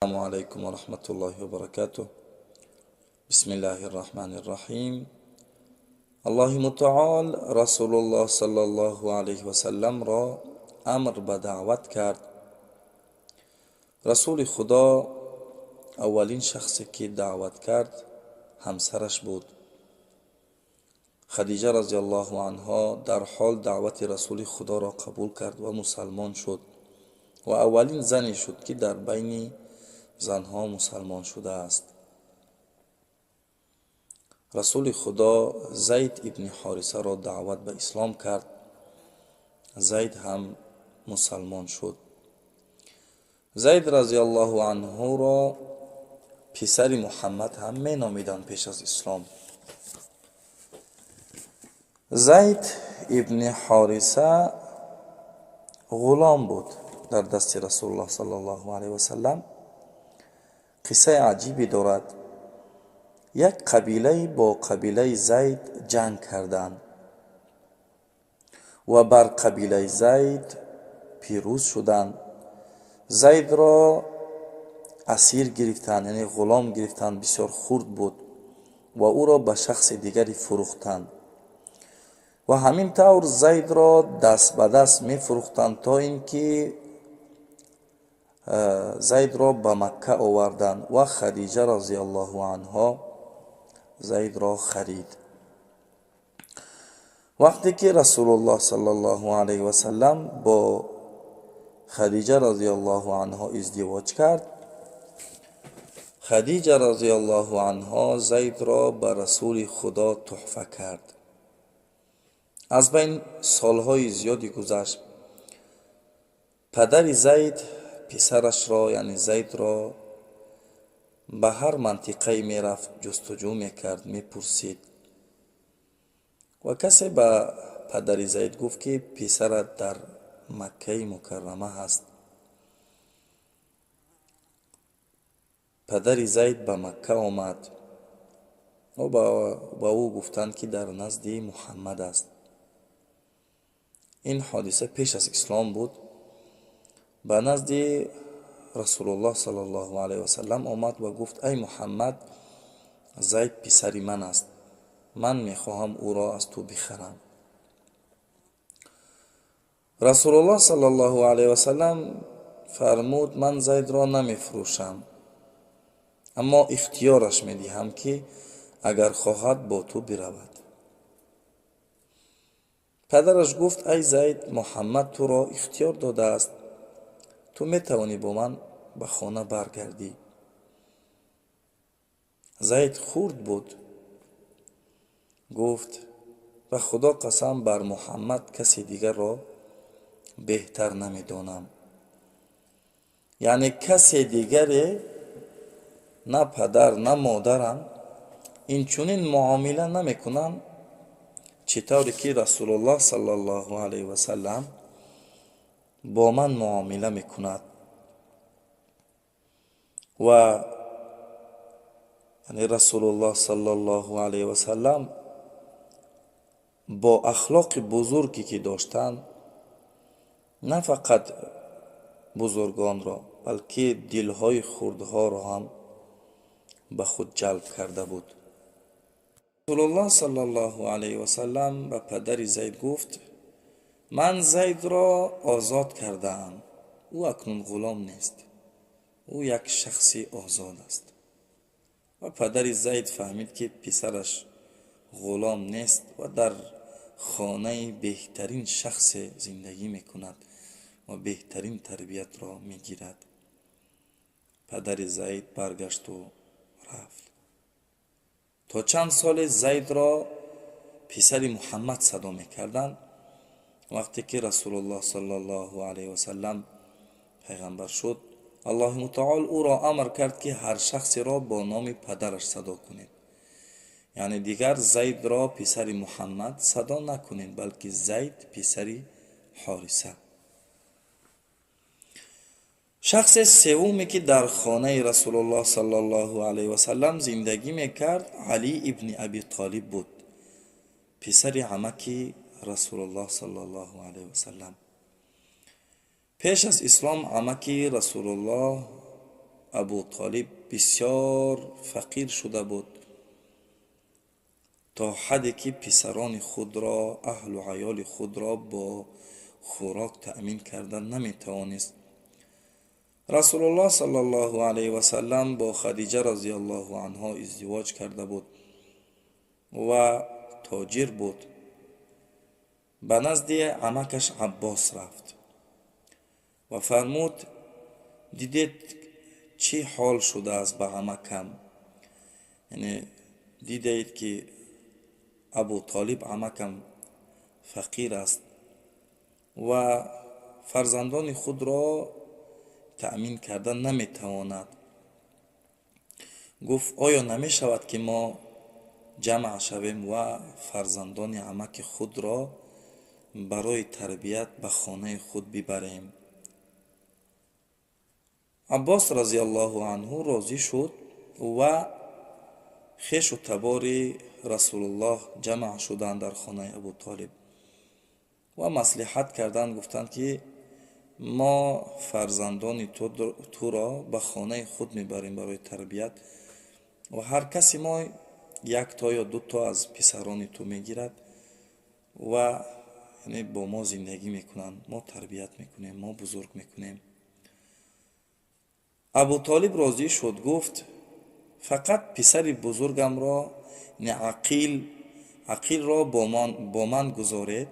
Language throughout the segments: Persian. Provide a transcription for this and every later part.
السلام عليكم ورحمة الله وبركاته. بسم الله الرحمن الرحيم. الله متعال رسول الله صلى الله عليه وسلم را امر به دعوت کرد. رسول خدا اولین شخصی که دعوت کرد همسرش بود. خدیجه رضی الله عنها در حال دعوت رسول خدا را قبول کرد و مسلمان شد و اولین زنی شد که در بین زنها مسلمان شده است. رسول خدا زید ابن حارثه را دعوت به اسلام کرد. زید هم مسلمان شد. زید رضی الله عنه را پسر محمد هم می نامیدند پیش از اسلام. زید ابن حارثه غلام بود در دست رسول الله صلی الله علیه و سلم. قصه عجیبی دارد. یک قبیله با قبیله زید جنگ کردند و بر قبیله زید پیروز شدند. زید را اسیر گرفتند، یعنی غلام گرفتند، بسیار خرد بود و او را به شخص دیگری فروختند و همین طور زید را دست به دست می فروختند تا اینکه زید را به مکه آوردند و خدیجه رضی الله عنها زید را خرید. وقتی که رسول الله صلی الله علیه و سلم با خدیجه رضی الله عنها ازدواج کرد، خدیجه رضی الله عنها زید را به رسول خدا تحفه کرد. از بین سالهای زیادی گذشت. پدر زید پسرش را یعنی زید را به هر منطقه می رفت جستجو می کرد، می پرسید و کسی به پدر زید گفت که پسرت در مکه مکرمه هست. پدر زید به مکه آمد و با او گفتند که در نزد محمد است. این حادثه پیش از اسلام بود. به نزد رسول الله صلی الله علیه و سلم آمد و گفت ای محمد، زید پسر من است، من میخواهم او را از تو بخرم. رسول الله صلی الله علیه و سلم فرمود من زید را نمیفروشم، اما اختیارش میدهم که اگر خواهد با تو برود. پدرش گفت ای زید، محمد تو را اختیار داده است، تو میتوانی با من به خانه برگردی. زید خرد بود. گفت به خدا قسم بر محمد کسی دیگر را بهتر نمیدانم. یعنی کسی دیگری نه پدر نه مادرم این چنین معامله نمیکنن چطوری که رسول الله صلی الله علیه و سلم با من معامله میکند. و یعنی رسول الله صلی الله علیه و سلم با اخلاق بزرگی که داشتند نه فقط بزرگان را بلکه دلهای خردها را هم به خود جلب کرده بود. رسول الله صلی الله علیه و سلم به پدر زید گفت من زید را آزاد کردم، او اکنون غلام نیست، او یک شخص آزاد است. و پدر زید فهمید که پسرش غلام نیست و در خانه بهترین شخص زندگی میکند و بهترین تربیت را میگیرد. پدر زید برگشت و رفت. تا چند سال زید را پسر محمد صدا میکردند. وقتی که رسول الله صلی الله علیه و سلم پیغمبر شد، الله متعال او را امر کرد که هر شخصی را با نام پدرش صدا کنید. یعنی دیگر زید را پسر محمد صدا نکنید بلکه زید پسر حارثه. شخص سومی که در خانه رسول الله صلی الله علیه و سلم زندگی میکرد علی ابن ابی طالب بود، پسر عمک رسول الله صلی الله علیه و سلم. پیش از اسلام عمکی رسول الله ابو طالب بسیار فقیر شده بود تا حدی که پسران خود را، اهل و عیال خود را با خوراک تأمین کردن نمیتوانست. رسول الله صلی الله علیه و سلم با خدیجه رضی الله عنها ازدواج کرده بود و تاجر بود. به نزد عمکش عباس رفت و فرمود دیدید چی حال شده است به عمکم، یعنی دیدید که ابو طالب عمکم فقیر است و فرزندان خود را تأمین کردن نمیتواند. گفت آیا نمی شود که ما جمع شویم و فرزندان عمک خود را برای تربیت به خانه خود ببریم؟ عباس رضی الله عنه راضی شد و خویش و تبار رسول الله جمع شدند در خانه ابو طالب و مصلحت کردند. گفتند که ما فرزندان تو را به خانه خود میبریم برای تربیت و هر کسی ما یک تا یا دو تا از پسران تو میگیرد و یعنی با ما زندگی میکنند، ما تربیت میکنیم، ما بزرگ میکنیم. ابو طالب راضی شد. گفت فقط پسر بزرگم را، یعنی عقیل را با من گذارید،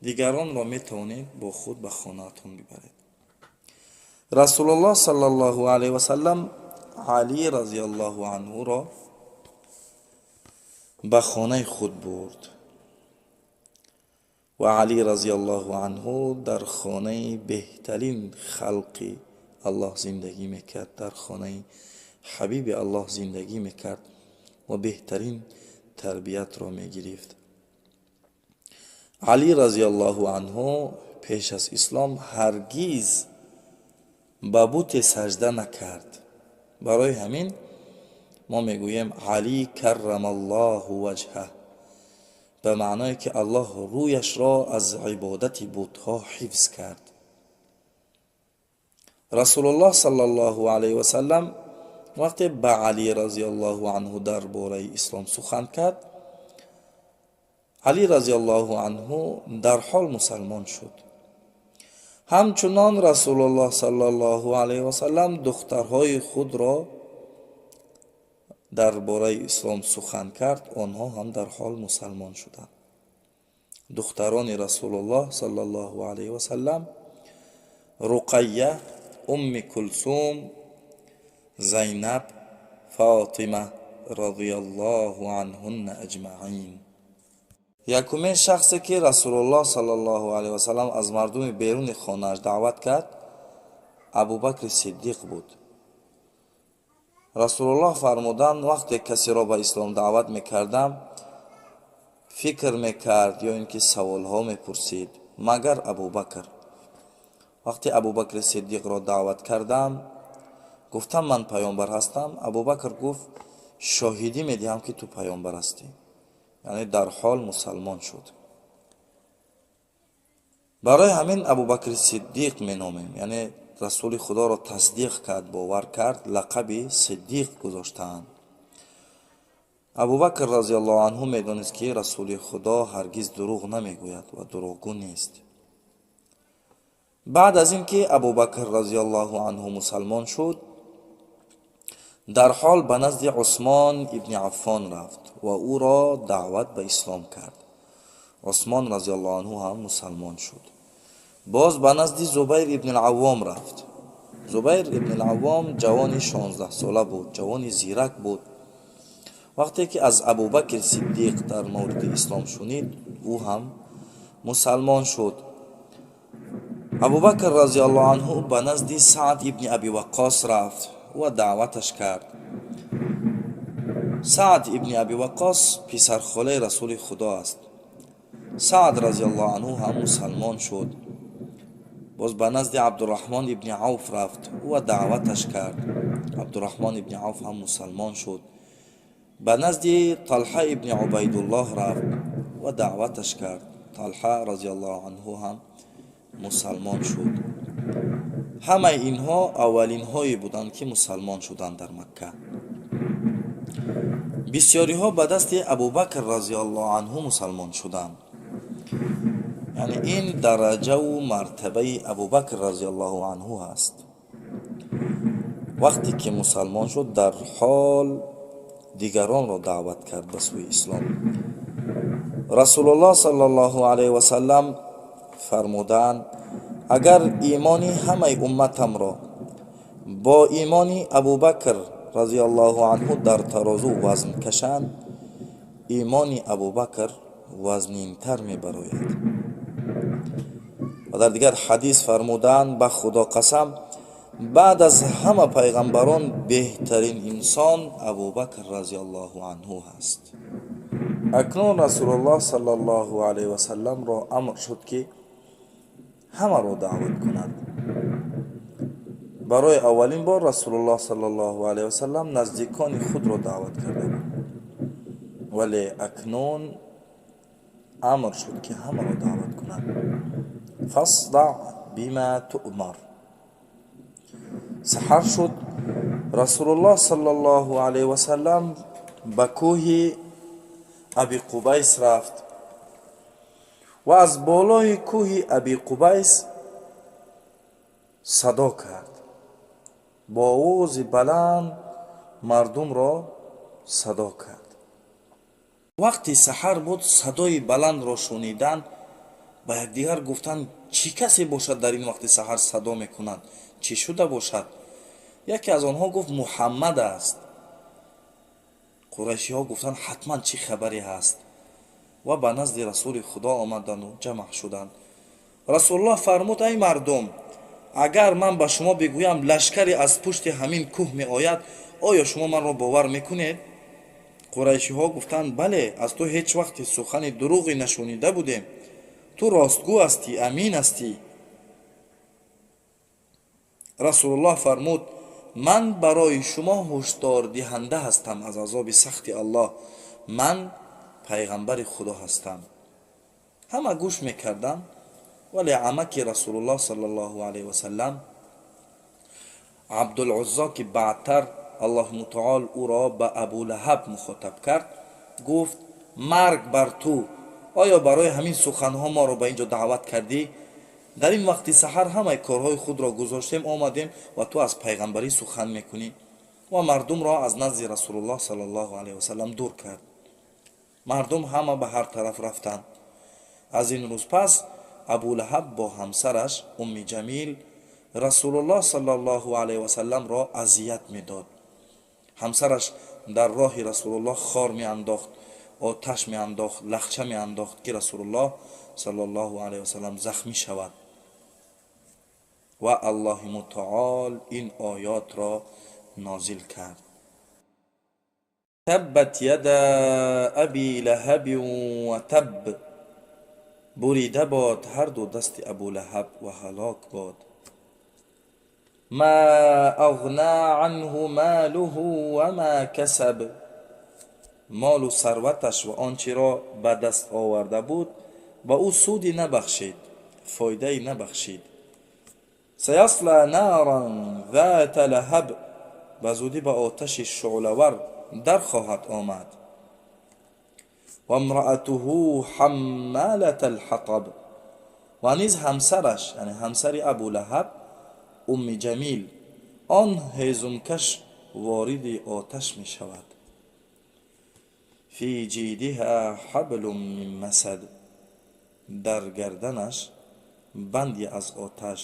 دیگران را میتوانید با خود به خانه‌تان ببرید. رسول الله صلی الله علیه و سلم علی رضی الله عنه را به خانه خود برد و علی رضی الله عنه در خانه بهترین خلق الله زندگی میکرد، در خانه حبیب الله زندگی میکرد و بهترین تربیت را میگرفت. علی رضی الله عنه پیش از اسلام هرگز به بت سجده نکرد. برای همین ما میگوییم علی کرم الله وجهه، به معنای که الله رویش را از عبادت بت‌ها حفظ کرد. رسول الله صلی الله علیه و سلم وقتی به علی رضی الله عنه درباره اسلام سخن کرد، علی رضی الله عنه در حال مسلمان شد. همچنان رسول الله صلی الله علیه و سلم دخترهای خود را درباره اسلام سخن کرد، آنها هم در حال مسلمان شدند. دختران رسول الله صلی الله علیه و سلم رقیه، ام کلثوم، زینب، فاطمه رضی الله عنهن اجمعین. یکمین شخصی که رسول الله صلی الله علیه و سلم از مردم بیرون خانه‌اش دعوت کرد ابوبکر صدیق بود. رسول الله فرمودند وقتی کسی را به اسلام دعوت میکردم فکر میکرد یا اینکه سوالها میپرسید مگر ابوبکر. وقتی ابوبکر صدیق را دعوت کردم گفتم من پیامبر هستم، ابوبکر گفت شاهدی میدهم که تو پیامبر هستی، یعنی در حال مسلمان شد. برای همین ابوبکر صدیق مینامیم، یعنی رسول خدا را تصدیق کرد، باور کرد، لقب صدیق گذاشتند. ابوبکر رضی الله عنه میدانست که رسول خدا هرگز دروغ نمیگوید و دروغگو نیست. بعد از اینکه ابوبکر رضی الله عنه مسلمان شد در حال به نزد عثمان ابن عفان رفت و او را دعوت به اسلام کرد. عثمان رضی الله عنه هم مسلمان شد. باز به نزد زبیر ابن العوام رفت. زبیر ابن العوام جوانی 16 ساله بود، جوانی زیرک بود. وقتی که از ابوبکر صدیق در مورد اسلام شنید او هم مسلمان شد. ابوبکر رضی الله عنه به نزد سعد ابن ابی وقاص رفت و دعوتش کرد. سعد ابن ابی وقاص پسرخاله رسول خدا است. سعد رضی الله عنه هم مسلمان شد. باز به نزد عبدالرحمن ابن عوف رفت و دعوتش کرد. عبدالرحمن ابن عوف هم مسلمان شد. به نزد طلحه ابن عبیدالله رفت و دعوتش کرد. طلحه رضی الله عنه هم مسلمان شد. ҳамаи инҳо аввалинҳое буданд ки мусалмон шуданд дар Макка. бисёриҳо ба дасти Абубакр разиаллоҳу анҳу мусалмон шуданд. яъне ин дараҷаву мартабаи Абубакр разиаллоҳу анҳу аст. вақте ки мусалмон шуд, дар ҳол дигаронро даъват кард ба сӯи ислом. расулуллоҳ саллаллоҳу алайҳи васаллам фармуданд: агар имони ҳамаи умматамро бо имони Абубакр разиаллоҳу анҳу дар тарозу вазн кашанд, имони Абубакр вазнинтар мебарояд. ва дар дигар ҳадис фармуданд: ба худо қасам, баъд аз ҳама пайғамбарон беҳтарин инсон Абубакр разиаллоҳу анҳу аст. акнун расулуллоҳ саллаллоҳу алайҳи васалламро амр шуд ки ҳамаро даъват кунад. барои аввалин бор расулуллоҳ саллаллоҳу алайҳи васаллам наздикони худро даъват карда буд, вале акнун амр шуд ки ҳамаро даъват кунад. фасдаъ бима туъмар. саҳар шуд, расулуллоҳ саллаллоҳу алайҳи васаллам ба кӯҳи аби қубайс рафт ва аз болои кӯҳи аби қубайс садо кард. бо овози баланд мардумро садо кард. вақти саҳар буд, садои баландро шунидан, ба якдигар гуфтанд: чӣ касе бошад дар ин вақти саҳар садо мекунад? чӣ шуда бошад? яке аз онҳо гуфт: муҳаммад аст. қурайшиҳо гуфтанд: ҳатман чӣ хабаре ҳаст? ва ба назди расули худо омадану ҷамъ шуданд. расулуллоҳ фармуд: ай мардум, агар ман ба шумо бигӯям лашкаре аз пушти ҳамин кӯҳ меояд, оё шумо манро бовар мекунед? қурайшиҳо гуфтанд: бале, аз ту ҳеҷ вақти сухани дурӯғе нашунида будем. ту ростгӯ ҳастӣ, амин ҳастӣ. расулуллоҳ фармуд: ман барои шумо ҳушдордиҳанда ҳастам аз азоби сахти Аллоҳ. ман пайғамбари худо ҳастам. ҳама гӯш мекарданд, вале амаки расулуллоҳ саллаллоҳу алайҳи васаллам абдулуззо ки баъдтар аллоҳ мутаол ӯро ба абулаҳаб мухотаб кард, гуфт: марг бар ту! оё барои ҳамин суханҳо моро ба ин ҷо даъват кардӣ? дар ин вақти саҳар ҳамаи корҳои худро гузоштем, омадем ва ту аз пайғамбарӣ сухан мекунӣ. ва мардумро аз назди расулуллоҳ саллаллоҳу алайҳи васаллам дур кард. мардум ҳама ба ҳар тараф рафтанд. аз ин рӯз пас абулаҳаб бо ҳамсараш умми ҷамил расулуллоҳ саллаллоҳу алайҳи васалламро азият медод. ҳамсараш дар роҳи расулуллоҳ хор меандохт, оташ меандохт, лахча меандохт ки расулуллоҳ саллаллоҳу алайҳи васаллам захмӣ шавад. ва аллоҳи мутаол ин оётро нозил кард: таббат яда аби лаҳабин ва табб. бурида бод ҳар ду дасти абулаҳаб ва ҳалок бод. ма агъна анҳу малуҳу ва ма касаб. молу сарваташ ва он чиро ба даст оварда буд, ба ӯ суди набахшид, фоидаи набахшид. саясла наран зата лаҳаб. ба зудӣ ба оташи шуълавар дар хоҳад омад. ва имраъатуҳу ҳаммалат алҳатаб. ва низ ҳамсараш, яъне ҳамсари абулаҳаб, умми ҷамил, он ҳезумкаш вориди оташ мешавад. фи ҷидиҳа ҳаблум мин масад. дар гарданаш банди аз оташ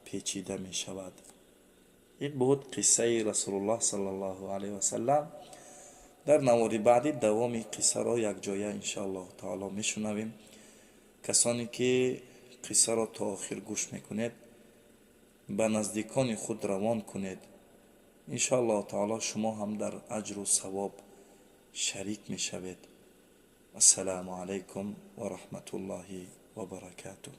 печида мешавад. ин буд қиссаи расулуллоҳ саллаллоҳу алайҳи васаллам. дар навори баъди давоми қиссаро якҷоя иншоаллоҳ таоло мешунавем. касоне ки қиссаро то охир гӯш мекунед, ба наздикони худ равон кунед. иншоаллоҳ таоло шумо ҳам дар аҷру савоб шарик мешавед. ассалому алайкум ва раҳматуллоҳи ва баракатуҳ.